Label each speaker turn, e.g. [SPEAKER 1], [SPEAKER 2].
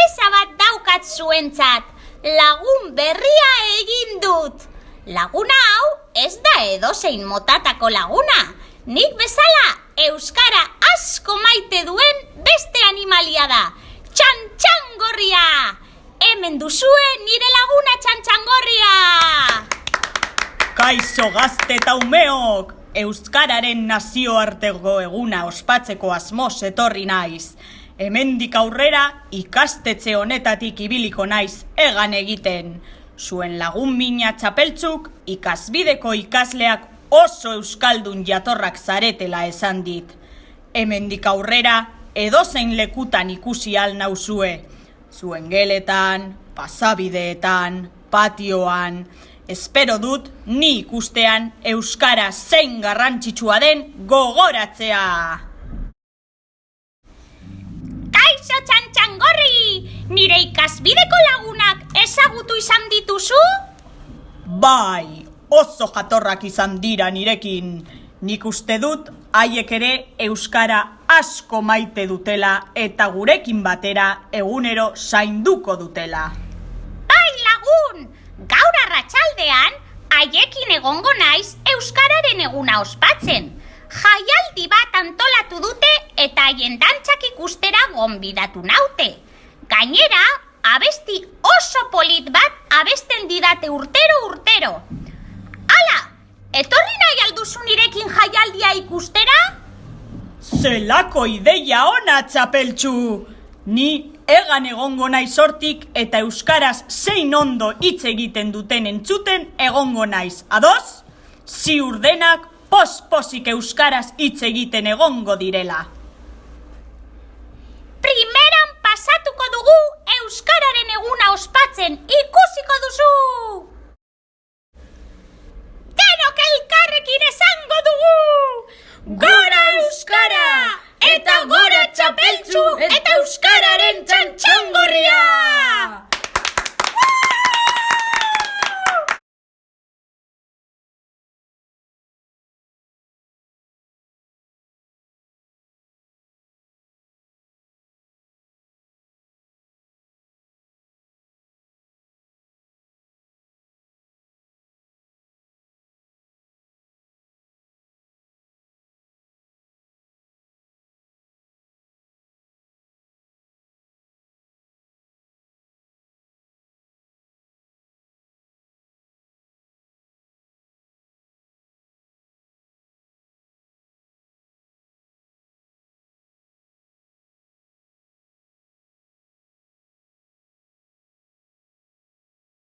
[SPEAKER 1] sorpresa bat daukat zuentzat. Lagun berria egin dut. Laguna hau ez da edozein motatako laguna. Nik bezala euskara asko maite duen beste animalia da. Txantxangorria! Hemen duzue nire laguna txantxangorria!
[SPEAKER 2] Kaixo gazte eta umeok! Euskararen nazioarteko eguna ospatzeko asmoz etorri naiz. Hemendik aurrera ikastetxe honetatik ibiliko naiz egan egiten. Zuen lagun mina txapeltzuk ikasbideko ikasleak oso euskaldun jatorrak zaretela esan dit. Hemendik aurrera edozein lekutan ikusi al nauzue. Zuen geletan, pasabideetan, patioan. Espero dut ni ikustean euskara zein garrantzitsua den gogoratzea.
[SPEAKER 1] Kaixo txantxangorri! Nire ikasbideko lagunak ezagutu izan dituzu?
[SPEAKER 2] Bai, oso jatorrak izan dira nirekin. Nik uste dut haiek ere euskara asko maite dutela eta gurekin batera egunero zainduko dutela.
[SPEAKER 1] Bai lagun! Gaur arratsaldean haiekin egongo naiz euskararen eguna ospatzen. Jaialdi bat antolatu dute eta haien dantzak ikustera gonbidatu naute. Gainera, abesti oso polit bat abesten didate urtero. Hala, etorri nahi alduzu nirekin jaialdia ikustera?
[SPEAKER 2] Zelako ideia ona, txapeltxu! Ni egan egongo naiz hortik eta euskaraz zein ondo hitz egiten duten entzuten egongo naiz. Ados? Ziur denak pos-posik euskaraz hitz egiten egongo direla.